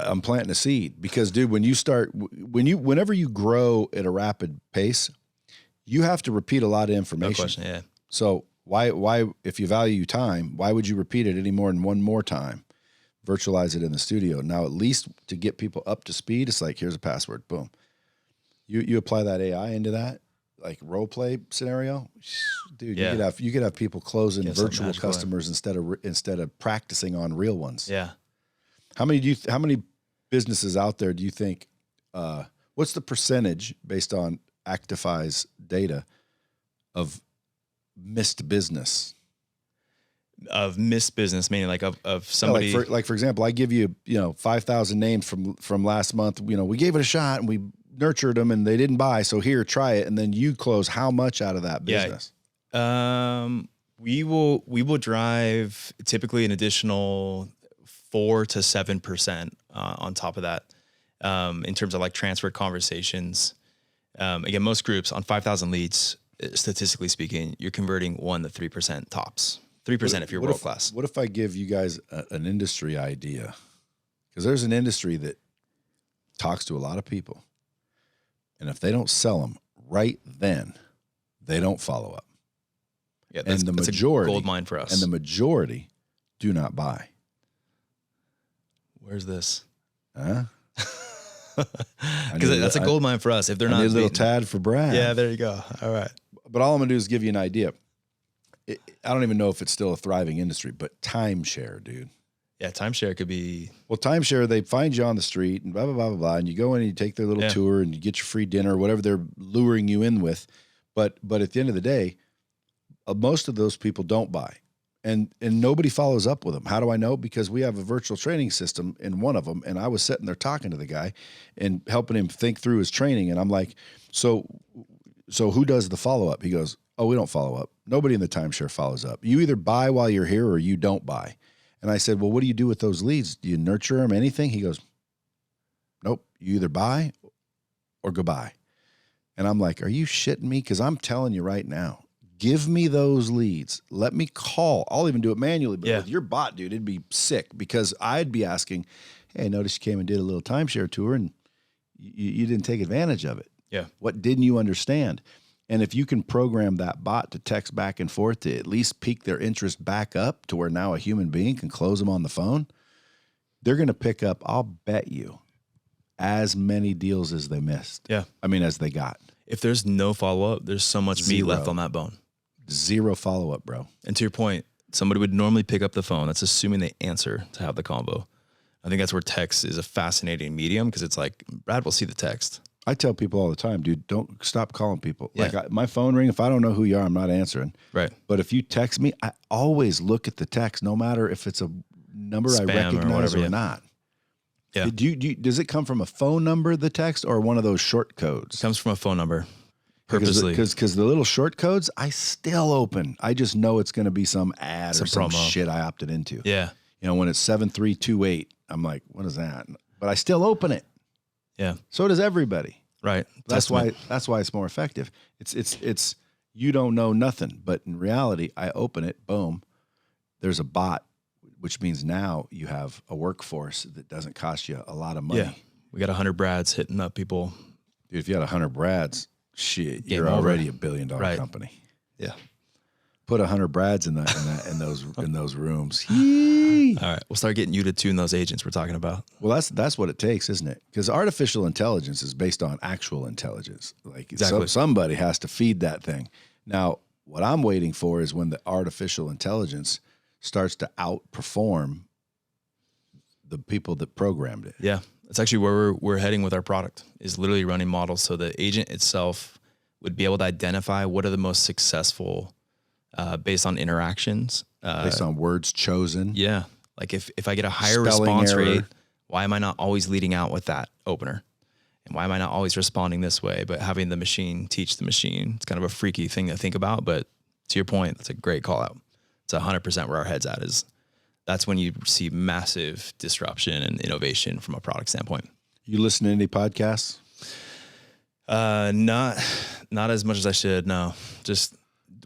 Speaker 1: I'm planting a seed because, dude, whenever you grow at a rapid pace, you have to repeat a lot of information.
Speaker 2: No question. Yeah.
Speaker 1: So why, if you value time, why would you repeat it any more than one more time? Virtualize it in the studio. Now, at least to get people up to speed, it's like, here's a password, boom. You apply that AI into that, like role play scenario, dude. You could have people closing virtual customers instead of practicing on real ones.
Speaker 2: Yeah.
Speaker 1: How many businesses out there do you think? What's the percentage based on Aktify's data of missed business?
Speaker 2: Of missed business, meaning like of somebody.
Speaker 1: For example, I give you 5,000 names from last month. You know, we gave it a shot and we nurtured them and they didn't buy. So here, try it, and then you close how much out of that business?
Speaker 2: We will drive typically an additional 4 to 7% on top of that in terms of like transferred conversations. Again, most groups on 5,000 leads, statistically speaking, you're converting 1 to 3% tops. 3% if you're world class.
Speaker 1: What if I give you guys an industry idea? Because there's an industry that talks to a lot of people, and if they don't sell them right then, they don't follow up.
Speaker 2: Yeah, that's a gold mine for us.
Speaker 1: And the majority do not buy.
Speaker 2: Where's this?
Speaker 1: Huh?
Speaker 2: Because that's a gold mine for us. If they're not,
Speaker 1: a little tad for Brad.
Speaker 2: Yeah, there you go. All right.
Speaker 1: But all I'm gonna do is give you an idea. I don't even know if it's still a thriving industry, but timeshare, dude.
Speaker 2: Yeah, timeshare could be.
Speaker 1: Well, timeshare, they find you on the street and blah, blah, blah, blah, blah. And you go in and you take their little tour and you get your free dinner, whatever they're luring you in with. But at the end of the day, most of those people don't buy. And nobody follows up with them. How do I know? Because we have a virtual training system in one of them. And I was sitting there talking to the guy and helping him think through his training. And I'm like, so who does the follow-up? He goes, oh, we don't follow up. Nobody in the timeshare follows up. You either buy while you're here or you don't buy. And I said, well, what do you do with those leads? Do you nurture them, anything? He goes, nope. You either buy or goodbye. And I'm like, are you shitting me? Because I'm telling you right now, give me those leads. Let me call. I'll even do it manually. But with your bot, dude, it'd be sick because I'd be asking, hey, I noticed you came and did a little timeshare tour and you didn't take advantage of it.
Speaker 2: Yeah.
Speaker 1: What didn't you understand? And if you can program that bot to text back and forth to at least pique their interest back up to where now a human being can close them on the phone, they're going to pick up, I'll bet you, as many deals as they missed.
Speaker 2: Yeah.
Speaker 1: I mean, as they got.
Speaker 2: If there's no follow-up, there's so much meat left on that bone.
Speaker 1: Zero follow-up, bro.
Speaker 2: And to your point, somebody would normally pick up the phone. That's assuming they answer to have the combo. I think that's where text is a fascinating medium because it's like, Brad will see the text.
Speaker 1: I tell people all the time, dude, don't stop calling people. Yeah. Like my phone ring, if I don't know who you are, I'm not answering.
Speaker 2: Right.
Speaker 1: But if you text me, I always look at the text, no matter if it's a number
Speaker 2: Spam
Speaker 1: I recognize or not.
Speaker 2: Yeah.
Speaker 1: Does it come from a phone number, the text, or one of those short codes?
Speaker 2: It comes from a phone number. Purposely.
Speaker 1: Because the little short codes, I still open. I just know it's going to be some ad or some shit I opted into.
Speaker 2: Yeah.
Speaker 1: You know, when it's 7328, I'm like, what is that? But I still open it.
Speaker 2: Yeah.
Speaker 1: So does everybody.
Speaker 2: Right.
Speaker 1: That's why it's more effective. It's you don't know nothing, but in reality, I open it, boom, there's a bot, which means now you have a workforce that doesn't cost you a lot of money.
Speaker 2: Yeah. We got 100 Brads hitting up people.
Speaker 1: Dude, if you had 100 Brads, shit,
Speaker 2: Game
Speaker 1: you're
Speaker 2: over.
Speaker 1: already $1 billion company.
Speaker 2: Yeah.
Speaker 1: Put 100 Brads in those rooms.
Speaker 2: All right. We'll start getting you to tune those agents we're talking about.
Speaker 1: Well, that's what it takes, isn't it? Because artificial intelligence is based on actual intelligence. Like
Speaker 2: Exactly.
Speaker 1: somebody has to feed that thing. Now, what I'm waiting for is when the artificial intelligence starts to outperform the people that programmed it.
Speaker 2: Yeah. That's actually where we're heading with our product, is literally running models so the agent itself would be able to identify what are the most successful based on interactions.
Speaker 1: Based on words chosen.
Speaker 2: Yeah. Like if I get a higher
Speaker 1: Spelling
Speaker 2: response
Speaker 1: error.
Speaker 2: rate, why am I not always leading out with that opener? And why am I not always responding this way, but having the machine teach the machine? It's kind of a freaky thing to think about, but to your point, that's a great call out. It's 100% where our head's at. Is that's when you see massive disruption and innovation from a product standpoint.
Speaker 1: You listen to any podcasts?
Speaker 2: Not as much as I should. No, just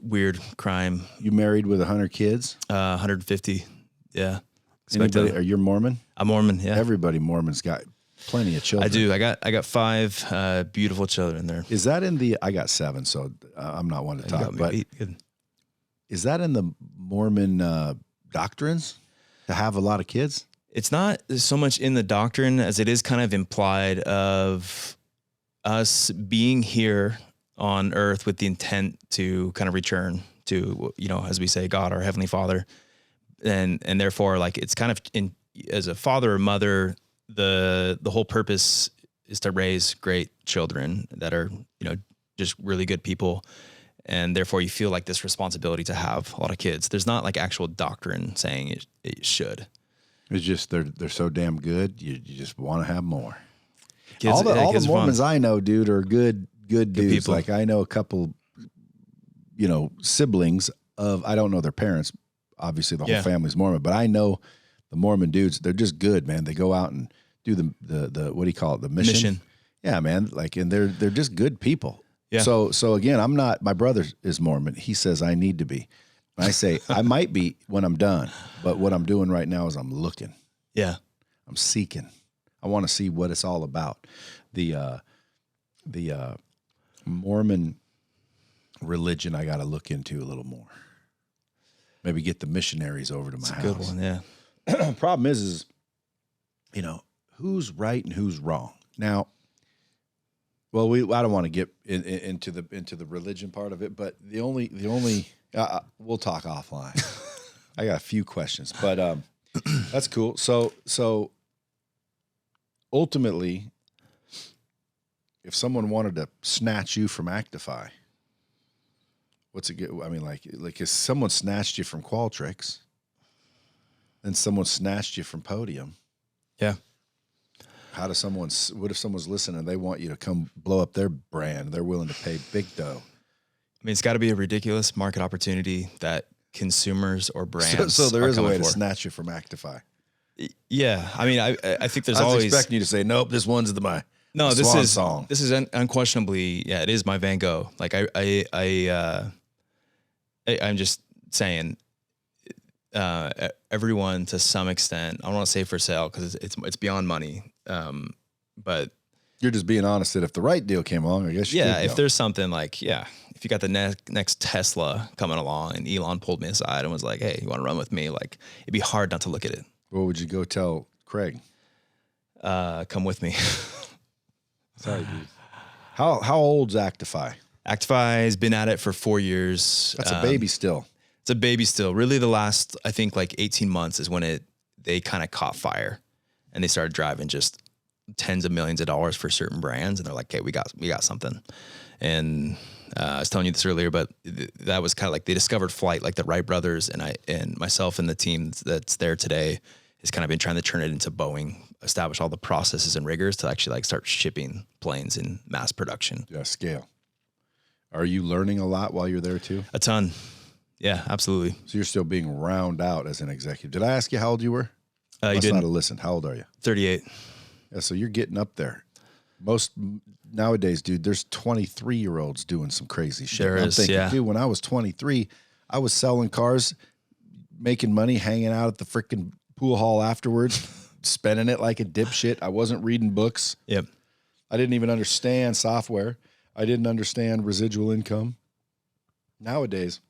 Speaker 2: weird crime.
Speaker 1: You married with 100 kids?
Speaker 2: 150. Yeah.
Speaker 1: Anybody, are you Mormon?
Speaker 2: I'm Morman. Yeah.
Speaker 1: Everybody Mormon's got plenty of children.
Speaker 2: I do. I got 5 beautiful children there.
Speaker 1: Is that in the? I got 7, so I'm not one to talk. But
Speaker 2: Good.
Speaker 1: is that in the Mormon doctrines to have a lot of kids?
Speaker 2: It's not so much in the doctrine as it is kind of implied of us being here on earth with the intent to kind of return to, as we say, God, our Heavenly Father. And therefore, like, it's kind of as a father or mother, the whole purpose is to raise great children that are, just really good people. And therefore you feel like this responsibility to have a lot of kids. There's not like actual doctrine saying it should.
Speaker 1: It's just, they're so damn good. You just want to have more.
Speaker 2: Kids,
Speaker 1: all the
Speaker 2: kids are
Speaker 1: Mormons
Speaker 2: fun.
Speaker 1: I know, dude, are good dudes.
Speaker 2: people.
Speaker 1: Like I know a couple, siblings of, I don't know their parents. Obviously the whole family's Mormon, but I know the Mormon dudes. They're just good, man. They go out and do the what do you call it? The mission. Yeah, man. Like, and they're just good people.
Speaker 2: Yeah.
Speaker 1: So again, I'm not, my brother is Mormon. He says I need to be. And I say, I might be when I'm done, but what I'm doing right now is I'm looking.
Speaker 2: Yeah.
Speaker 1: I'm seeking. I want to see what it's all about. The Mormon religion I got to look into a little more. Maybe get the missionaries over to my house.
Speaker 2: Good one, yeah.
Speaker 1: Problem is, who's right and who's wrong. Now, well, I don't want to get into the religion part of it, but the only we'll talk offline. I got a few questions, but that's cool. So ultimately, if someone wanted to snatch you from Aktify, what's it get? I mean, like if someone snatched you from Qualtrics, then someone snatched you from Podium.
Speaker 2: Yeah.
Speaker 1: What if someone's listening and they want you to come blow up their brand? They're willing to pay big dough.
Speaker 2: I mean, it's got to be a ridiculous market opportunity that consumers or brands
Speaker 1: So there
Speaker 2: are
Speaker 1: is a way
Speaker 2: coming
Speaker 1: to
Speaker 2: for.
Speaker 1: snatch you from Aktify.
Speaker 2: Yeah. I mean, I think there's
Speaker 1: I was
Speaker 2: always
Speaker 1: expecting you to say, nope, this one's my
Speaker 2: this
Speaker 1: swan
Speaker 2: is
Speaker 1: song.
Speaker 2: This is unquestionably, it is my Van Gogh. Like I'm just saying, everyone to some extent, I don't want to say for sale because it's beyond money. But
Speaker 1: You're just being honest that if the right deal came along, I guess you could
Speaker 2: if
Speaker 1: go.
Speaker 2: there's something like, if you got the next Tesla coming along and Elon pulled me aside and was like, hey, you want to run with me? Like, it'd be hard not to look at it.
Speaker 1: What would you go tell Craig?
Speaker 2: Come with me.
Speaker 1: Sorry, dude. How old's Aktify?
Speaker 2: Aktify has been at it for 4 years.
Speaker 1: That's a baby still.
Speaker 2: It's a baby still. Really, the last, I think, like 18 months is when they kind of caught fire, and they started driving just tens of millions of dollars for certain brands, and they're like, "Okay, we got something." And I was telling you this earlier, but that was kind of like they discovered flight, like the Wright brothers, and myself and the team that's there today has kind of been trying to turn it into Boeing, establish all the processes and rigors to actually like start shipping planes in mass production.
Speaker 1: Yeah, scale. Are you learning a lot while you're there too?
Speaker 2: A ton. Yeah, absolutely.
Speaker 1: So you're still being round out as an executive. Did I ask you how old you were?
Speaker 2: You
Speaker 1: Must
Speaker 2: didn't.
Speaker 1: not have listened. How old are you?
Speaker 2: 38.
Speaker 1: Yeah, so you're getting up there. Most nowadays, dude, there's 23-year-olds doing some crazy shit.
Speaker 2: There
Speaker 1: I'm
Speaker 2: is,
Speaker 1: thinking,
Speaker 2: yeah.
Speaker 1: dude, when I was 23, I was selling cars, making money, hanging out at the freaking pool hall afterwards, spending it like a dipshit. I wasn't reading books.
Speaker 2: Yep.
Speaker 1: I didn't even understand software. I didn't understand residual income. Nowadays,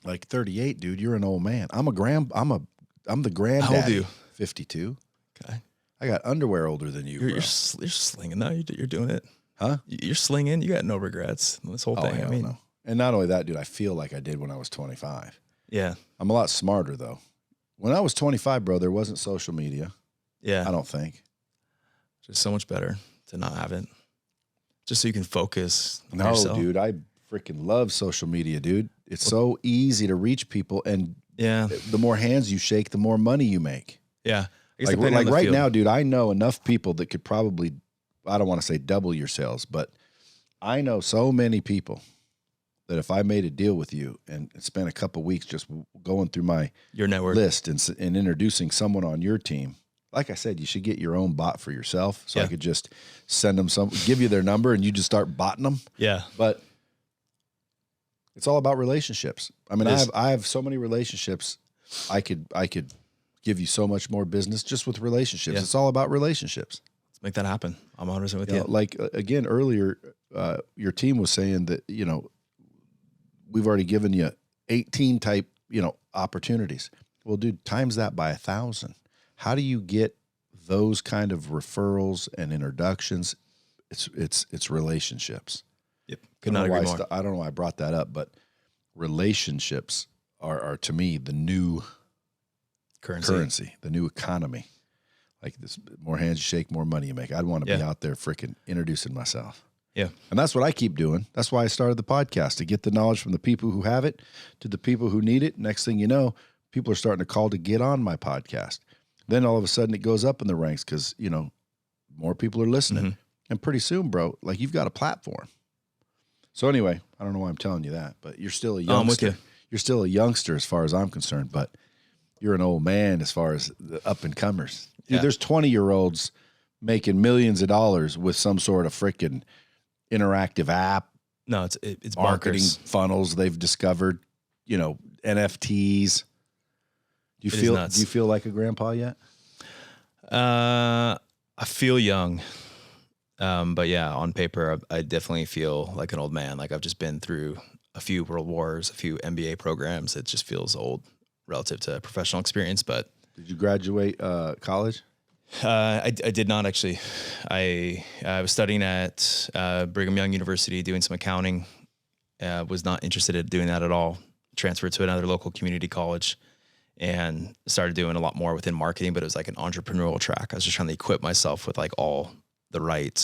Speaker 1: like 38, dude, you're an old man. I'm the granddaddy.
Speaker 2: How old are you?
Speaker 1: 52.
Speaker 2: Okay.
Speaker 1: I got underwear older than you, bro.
Speaker 2: You're slinging now. You're doing it.
Speaker 1: Huh?
Speaker 2: You're slinging. You got no regrets in this whole thing.
Speaker 1: I mean, no. And not only that, dude, I feel like I did when I was 25.
Speaker 2: Yeah.
Speaker 1: I'm a lot smarter, though. When I was 25, bro, there wasn't social media.
Speaker 2: Yeah.
Speaker 1: I don't think.
Speaker 2: Just so much better to not have it. Just so you can focus on
Speaker 1: No,
Speaker 2: yourself.
Speaker 1: dude, I freaking love social media, dude. It's so easy to reach people, and
Speaker 2: Yeah.
Speaker 1: the more hands you shake, the more money you make.
Speaker 2: Yeah. I guess
Speaker 1: Like
Speaker 2: depending on the
Speaker 1: right
Speaker 2: field.
Speaker 1: now, dude, I know enough people that could probably, I don't want to say double your sales, but I know so many people that if I made a deal with you and spent a couple weeks just going through my
Speaker 2: Your network.
Speaker 1: list and introducing someone on your team, like I said, you should get your own bot for yourself. So I
Speaker 2: Yeah.
Speaker 1: could just send them give you their number and you just start botting them.
Speaker 2: Yeah.
Speaker 1: But it's all about relationships. I mean,
Speaker 2: It is.
Speaker 1: I have so many relationships. I could give you so much more business just with relationships.
Speaker 2: Yeah.
Speaker 1: It's all about relationships.
Speaker 2: Let's make that happen. I'm 100% with
Speaker 1: You
Speaker 2: you.
Speaker 1: know, like again, earlier, your team was saying that, we've already given you 18 type, opportunities. Well, dude, times that by 1,000. How do you get those kind of referrals and introductions? It's relationships.
Speaker 2: Yep. Could not agree more.
Speaker 1: I don't know why I brought that up, but relationships are to me the new currency, the new economy. Like this, more hands you shake, more money you make. I'd want to be out there freaking introducing myself.
Speaker 2: Yeah.
Speaker 1: And that's what I keep doing. That's why I started the podcast, to get the knowledge from the people who have it to the people who need it. Next thing you know, people are starting to call to get on my podcast. Then all of a sudden it goes up in the ranks because, more people are listening.
Speaker 2: Mhm.
Speaker 1: And pretty soon, bro, like you've got a platform. So anyway, I don't know why I'm telling you that, but you're still a youngster.
Speaker 2: I'm with you.
Speaker 1: You're still a youngster as far as I'm concerned, but you're an old man as far as the up and comers. Dude,
Speaker 2: Yeah.
Speaker 1: there's 20-year-olds making millions of dollars with some sort of freaking interactive app,
Speaker 2: No, it's
Speaker 1: marketing
Speaker 2: markers.
Speaker 1: funnels they've discovered, NFTs. Do
Speaker 2: It is
Speaker 1: you
Speaker 2: nuts.
Speaker 1: feel like a grandpa yet?
Speaker 2: I feel young. But yeah, on paper, I definitely feel like an old man. Like I've just been through a few world wars, a few MBA programs. It just feels old relative to professional experience. But
Speaker 1: Did you graduate college?
Speaker 2: I did not actually. I was studying at Brigham Young University, doing some accounting. Was not interested in doing that at all. Transferred to another local community college and started doing a lot more within marketing, but it was like an entrepreneurial track. I was just trying to equip myself with like all the right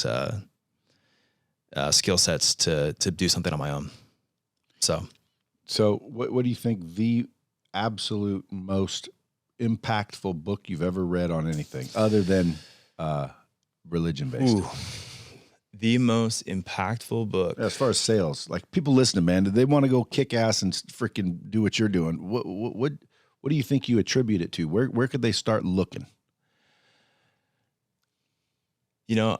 Speaker 2: skill sets to do something on my own. So
Speaker 1: What do you think the absolute most impactful book you've ever read on anything other than religion-based?
Speaker 2: ooh, the most impactful book.
Speaker 1: As far as sales, like people listening, man, they want to go kick ass and freaking do what you're doing. What do you think you attribute it to? Where could they start looking?
Speaker 2: There's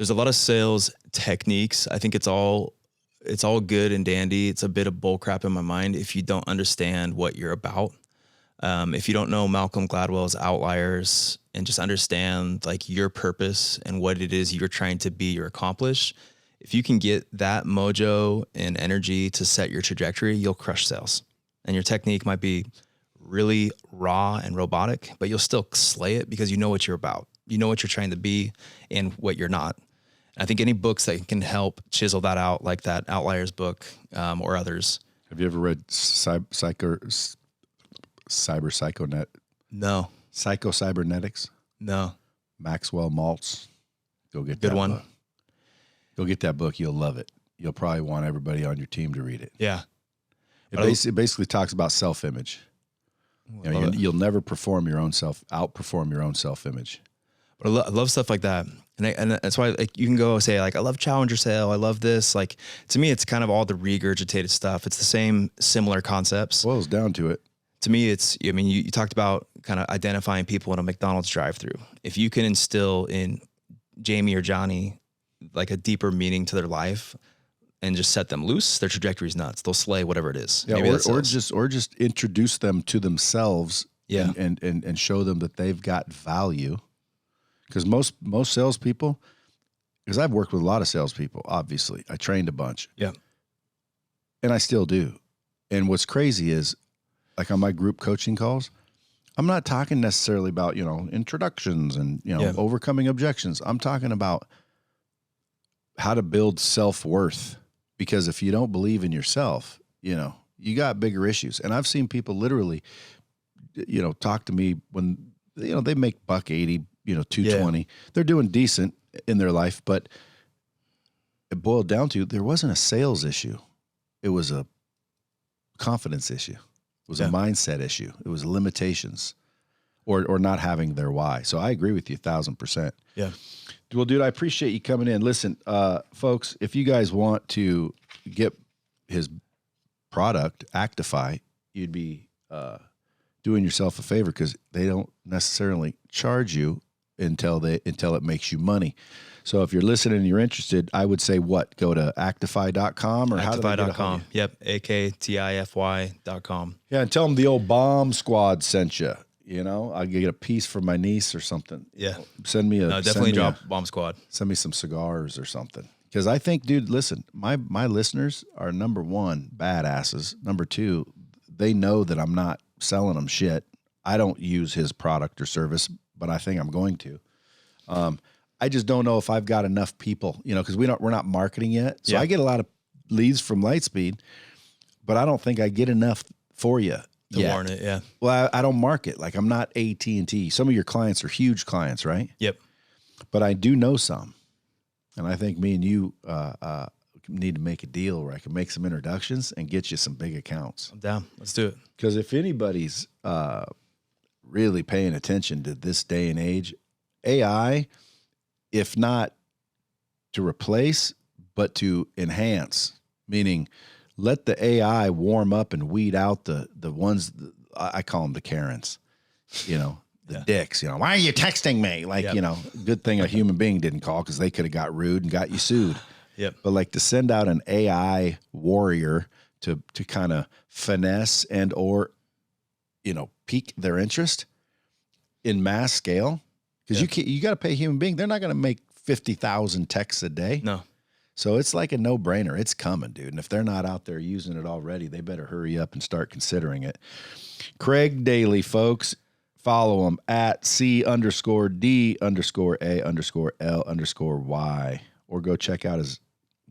Speaker 2: a lot of sales techniques. I think it's all good and dandy. It's a bit of bull crap in my mind if you don't understand what you're about. If you don't know Malcolm Gladwell's Outliers and just understand like your purpose and what it is you're trying to be or accomplish, if you can get that mojo and energy to set your trajectory, you'll crush sales. And your technique might be really raw and robotic, but you'll still slay it because you know what you're about. You know what you're trying to be and what you're not. I think any books that can help chisel that out, like that Outliers book or others.
Speaker 1: Have you ever read
Speaker 2: No.
Speaker 1: Psycho-Cybernetics?
Speaker 2: No.
Speaker 1: Maxwell Maltz. Go get
Speaker 2: Good
Speaker 1: that
Speaker 2: one.
Speaker 1: book. Go get that book. You'll love it. You'll probably want everybody on your team to read it.
Speaker 2: Yeah.
Speaker 1: It basically talks about self-image. You'll never outperform your own self-image.
Speaker 2: But I love stuff like that. And that's why like you can go say like, I love Challenger Sale. I love this. Like to me, it's kind of all the regurgitated stuff. It's the same similar concepts.
Speaker 1: Boils down to it.
Speaker 2: To me, you talked about kind of identifying people in a McDonald's drive-through. If you can instill in Jamie or Johnny like a deeper meaning to their life and just set them loose, their trajectory is nuts. They'll slay whatever it is.
Speaker 1: Yeah, or just introduce them to themselves.
Speaker 2: Yeah.
Speaker 1: And show them that they've got value. Because most salespeople, because I've worked with a lot of salespeople, obviously. I trained a bunch.
Speaker 2: Yeah.
Speaker 1: And I still do. And what's crazy is, like on my group coaching calls, I'm not talking necessarily about, introductions and, overcoming objections. I'm talking about how to build self-worth. Because if you don't believe in yourself, you got bigger issues. And I've seen people literally, talk to me when, they make $180, $220. Yeah. They're doing decent in their life, but it boiled down to, there wasn't a sales issue. It was a confidence issue. It was a mindset issue. It was limitations or not having their why. So I agree with you 1,000%.
Speaker 2: Yeah.
Speaker 1: Well, dude, I appreciate you coming in. Listen, folks, if you guys want to get his product, Aktify, you'd be doing yourself a favor, because they don't necessarily charge you until it makes you money. So if you're listening and you're interested, I would say go to Aktify.com or
Speaker 2: Aktify.com. Yep. AKTIFY.com.
Speaker 1: Yeah. And tell them the old bomb squad sent you. I'll get a piece for my niece or something.
Speaker 2: Yeah.
Speaker 1: Send me
Speaker 2: definitely drop Bomb Squad.
Speaker 1: Send me some cigars or something. Because I think, dude, listen, my listeners are, number one, badasses. Number two, they know that I'm not selling them shit. I don't use his product or service, but I think I'm going to. I just don't know if I've got enough people, because we're not marketing yet. So I get a lot of leads from LightSpeed, but I don't think I get enough for you
Speaker 2: to warrant it. Yeah.
Speaker 1: Well, I don't market. Like, I'm not AT&T. Some of your clients are huge clients, right?
Speaker 2: Yep.
Speaker 1: But I do know some, and I think me and you need to make a deal where I can make some introductions and get you some big accounts.
Speaker 2: I'm down. Let's do it.
Speaker 1: Because if anybody's really paying attention to this day and age, AI, if not to replace, but to enhance, meaning let the AI warm up and weed out the ones, I call them the Karens, the dicks, why are you texting me? Like, good thing a human being didn't call, because they could have got rude and got you sued.
Speaker 2: Yep.
Speaker 1: But like, to send out an AI warrior to kind of finesse and or, pique their interest in mass scale, because you got to pay a human being. They're not going to make 50,000 texts a day.
Speaker 2: No.
Speaker 1: So it's like a no-brainer. It's coming, dude. And if they're not out there using it already, they better hurry up and start considering it. Craig Daly, folks. Follow him at C_D_A_L_Y, or go check out his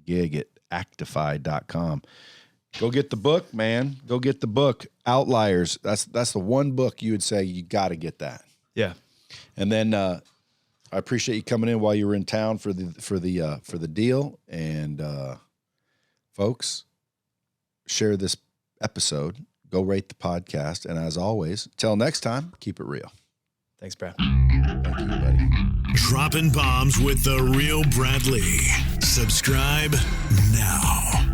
Speaker 1: gig at Aktify.com. Go get the book, man. Go get the book. Outliers. That's the one book you would say you got to get that.
Speaker 2: Yeah.
Speaker 1: And then I appreciate you coming in while you were in town for the deal. And folks, share this episode. Go rate the podcast. And as always, till next time, keep it real.
Speaker 2: Thanks, Brad.
Speaker 1: Thank you, buddy.
Speaker 3: Dropping bombs with the real Brad Lee. Subscribe now.